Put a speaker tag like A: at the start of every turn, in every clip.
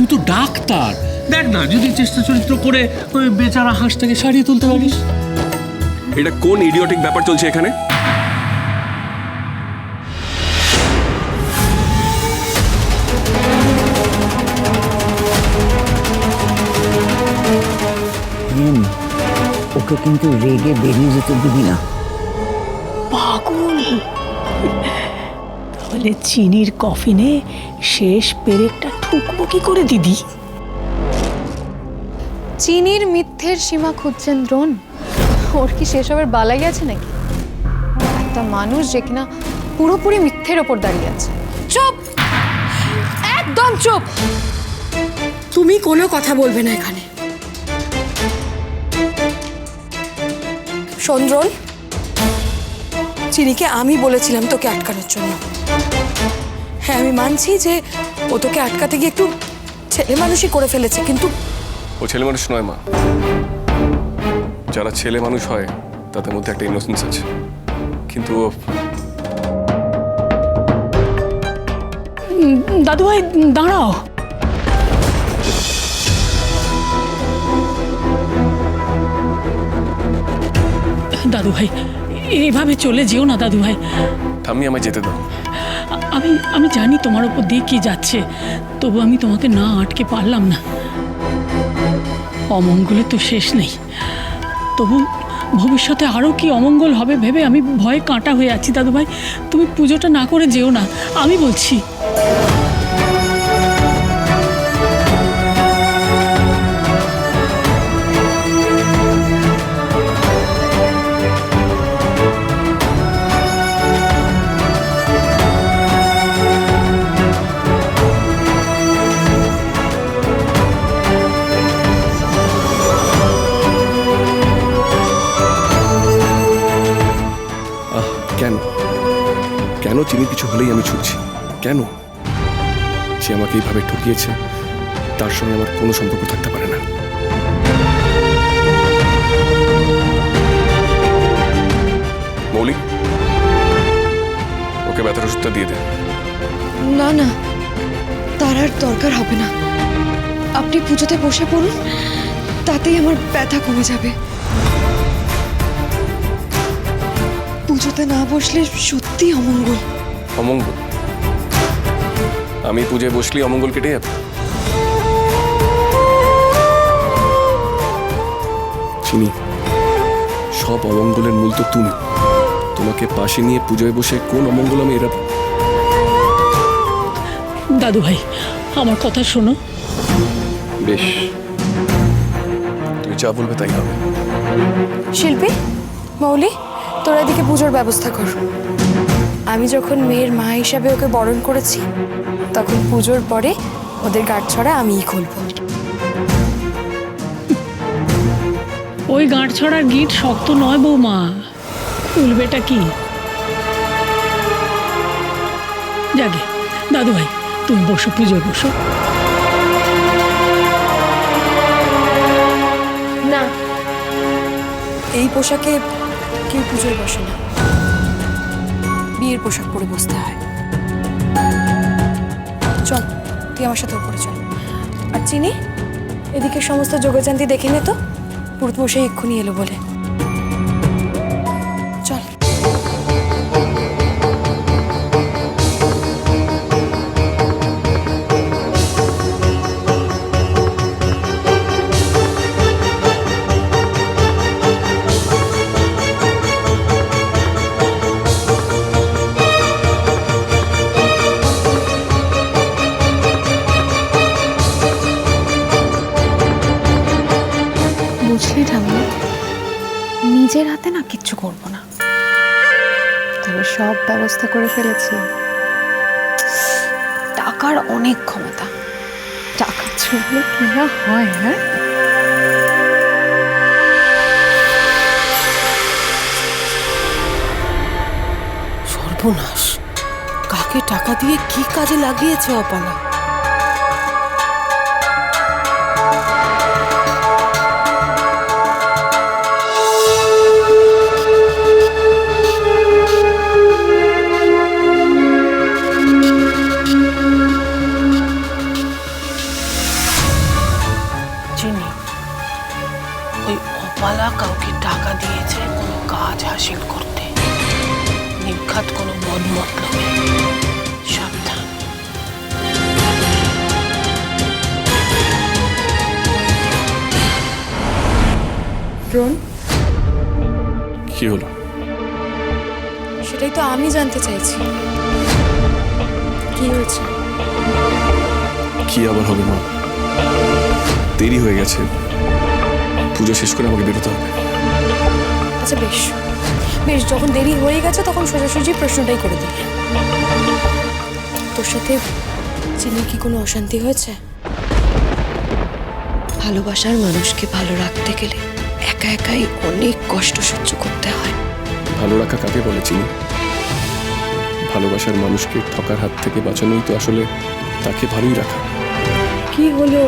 A: তুই তো ডাক্তার, দেখ না যদি চেষ্টা চরিত্র করে ওই বেচারা হাঁসটাকে সারিয়ে তুলতে পারিস।
B: এটা কোন ইডিওটিক ব্যাপার চলছে এখানে?
C: ওকে কিন্তু রেগে বেরিয়ে যেতে দিবি না।
D: পাগল, তাহলে চিনির কফিনে শেষ পেরেকটা ঠুকবো কি করে দিদি?
E: চিনির মিথ্যের সীমা খুঁজছেন দ্রোণ? ওর কি সেসবের বালাই আছে নাকি? একটা মানুষ যে কিনা পুরোপুরি মিথ্যের ওপর দাঁড়িয়ে আছে। চুপ, একদম চুপ।
F: তুমি কোনো কথা বলবে না এখানে। সন্দ্রন, চিনিকে আমি বলেছিলাম তোকে আটকানোর জন্য। হ্যাঁ, আমি মানছি যে ও তোকে আটকাতে গিয়ে একটু ছেলে মানুষই করে ফেলেছে, কিন্তু
B: ও ছেলে মানুষ নয় মা। যারা ছেলে মানুষ হয় তাদের মধ্যে একটা ইনোসেন্স আছে, কিন্তু ও
D: দাদু ভাই দাঁড়াও। দাদু ভাই এভাবে চলে যেও না দাদু ভাই।
B: ঠাম্মি আমায় যেতে দাও।
D: আমি আমি জানি তোমার উপর দিয়ে কি যাচ্ছে, তবু আমি তোমাকে না আটকে পারলাম না। অমঙ্গলের তো শেষ নেই, তবু ভবিষ্যতে আরও কি অমঙ্গল হবে ভেবে আমি ভয়ে কাঁটা হয়ে আছি। দাদু ভাই তুমি পুজোটা না করে যেও না, আমি বলছি।
B: কেন কেন চিনির কিছু হলেই আমি ছুটছি? কেন? যে আমাকে এইভাবে ঠকিয়েছে তার সঙ্গে আমার কোনো সম্পর্ক থাকতে পারে না। মৌলিক, ওকে ব্যথার ওষুধটা দিয়ে দে।
F: না না, তার আর দরকার হবে না। আপনি পুজোতে বসে পড়ুন, তাতেই আমার ব্যথা কমে যাবে। পুজোতে না বসলে সত্যি অমঙ্গল।
B: অমঙ্গল? আমি পুজোয় বসলেই অমঙ্গল কেটে যাবে? চিনি, সব অমঙ্গলের মূল তো তুমি। তোমাকে পাশে নিয়ে পুজোয় বসে কোন অমঙ্গল আমি এড়াবো?
D: দাদু ভাই আমার কথা শোনো।
B: বেশ, তুমি যা বলবে তাই হবে।
F: শিল্পী, মৌলি, তোরা এদিকে পুজোর ব্যবস্থা কর। আমি যখন মেয়ের মা হিসাবে ওকে বরণ করেছি, তখন পুজোর পরে ওদের গাঁটছড়া আমিই খুলবো।
D: ওই গাঁট ছড়ার গিট শক্ত নয় বৌমা, তুলবেটা কি? যাগে দাদু ভাই তুমি বসো, পুজোয় বসো।
F: না, এই পোশাকে কেউ পুজোয় বসে না, বিয়ের পোশাক পরে বসতে হয়। চল, তুই আমার সাথে উপরে চল। আর চিনি, এদিকে সমস্ত যোগযান্তি দেখে নে তো, পুরুত বসে এক্ষুনি এলো বলে। চল।
E: বুঝলি ঠাম্মি, নিজের হাতে না কিচ্ছু করবো না, তবে সব ব্যবস্থা করে ফেলেছি। টাকার অনেক ক্ষমতা, টাকা ছুঁলে কি না হয়। হ্যাঁ,
G: সর্বনাশ, কাকে টাকা দিয়ে কি কাজে লাগিয়েছে অপলা? অপালা কাউকে টাকা দিয়েছে কোনো কাজ হাসিল করতে, নির্ঘাত কোনো বদমতলবে। সাবধান।
F: ড্রোন,
B: কি হলো?
F: সেটাই তো আমি জানতে চাইছি, কি হয়েছে?
B: কি আবার হবে মা? দেরি হয়ে গেছে, পুজো শেষ করে আমাকে বেরোতে হবে।
F: আচ্ছা বেশ বেশ, যখন দেরি হয়ে গেছে তখন সোজাসুজি প্রশ্নটাই করে দিই। তোর সাথে চিনির কি কোনো অশান্তি হয়েছে? ভালোবাসার মানুষকে ভালো রাখতে গেলে একা একাই অনেক কষ্ট সহ্য করতে হয়।
B: ভালো রাখা কাকে বলে চিনি? ভালোবাসার মানুষকে ঠকার হাত থেকে বাঁচানোই তো আসলে তাকে ভালোই রাখা।
F: কি হলো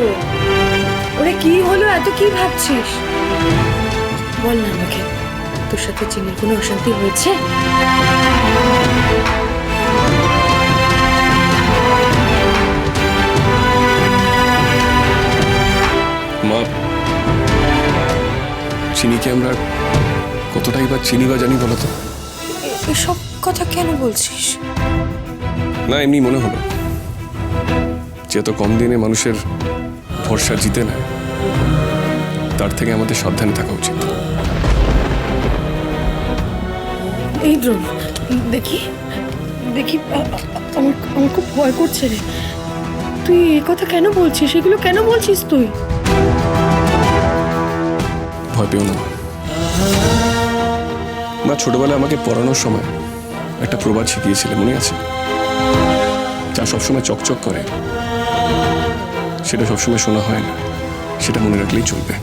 F: ওরে, কি হলো? এত কি ভাবছিস? বল না আমাকে, তোর সাথে চিনির কোনো অশান্তি হয়েছে?
B: মা, চিনিকে আমরা কতটাই বা চিনি বা জানি বলো তো?
F: এসব কথা কেন বলছিস?
B: না, এমনি মনে হলো যে এত কম দিনে মানুষের ভরসা জিতে নেয়, তার থেকে আমাদের সাবধানে থাকা উচিত।
F: এই ড্রোন, দেখি দেখি, আমার আমার খুব ভয় করছে রে। তুই এই কথা কেন বলছিস? এগুলো কেন বলছিস তুই?
B: ভয় পেও না মা। ছোটবেলায় আমাকে পড়ানোর সময় একটা প্রবাদ শিখিয়েছিলে, মনে আছে? যা সবসময় চকচক করে সেটা সবসময় শোনা হয় না, সেটা মনে রাখলেই চলবে।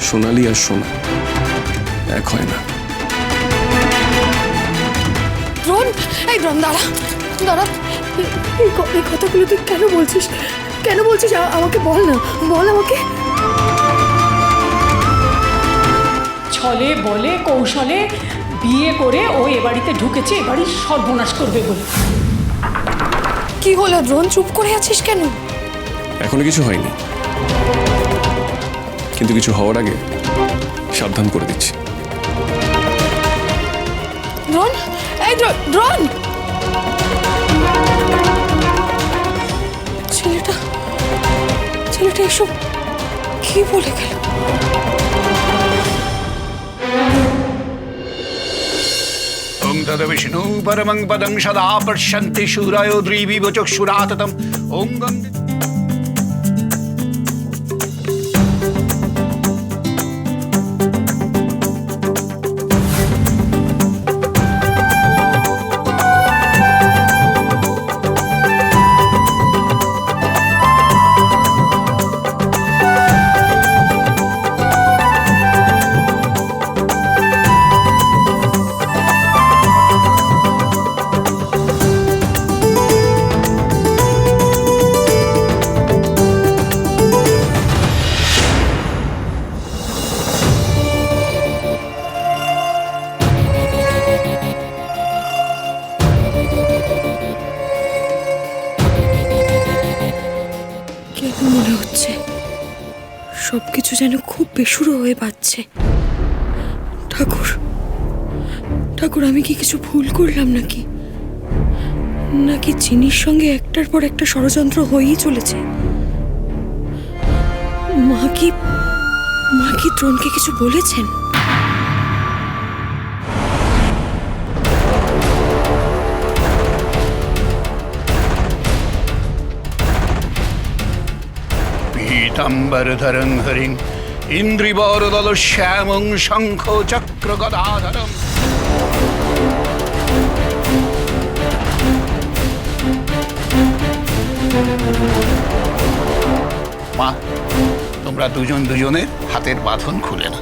B: সোনালি আর সোনা এক হয় না।
F: ড্রোন, এই ড্রোন দাঁড়া দাঁড়া, এই কথাগুলো তুই কেন বলছিস? কেন বলছিস? আমাকে বল না, বল আমাকে।
D: ছলে বলে কৌশলে বিয়ে করে ও এ বাড়িতে ঢুকেছে, এ বাড়ির সর্বনাশ করবে বলে।
F: কি হলো ড্রোন, চুপ করে আছিস কেন?
B: এখনো কিছু হয়নি, কিন্তু কিছু হওয়ার আগে সাবধান করে দিচ্ছি।
F: ড্রোন, এই ড্রোন, ছেলেটা এসব কি বলে গেল?
H: ओम तद्विष्णु परमं पदं सदा पश्यन्ति शूरायो द्रिविव चक्षुराततम् ओम गंगे
F: মনে হচ্ছে সবকিছু যেন খুব বেসুরো হয়ে পাচ্ছে। ঠাকুর ঠাকুর, আমি কি কিছু ভুল করলাম নাকি? নাকি চিনির সঙ্গে একটার পর একটা ষড়যন্ত্র হয়েই চলেছে? মা কি দ্রোণকে কিছু বলেছেন?
H: पीताम्बरधरं हरिं इन्द्रिवरदलश्यामं शङ्खो चक्रगदाधरम् মা, তোমরা দুজন দুজনের হাতের বাঁধন খুলে না।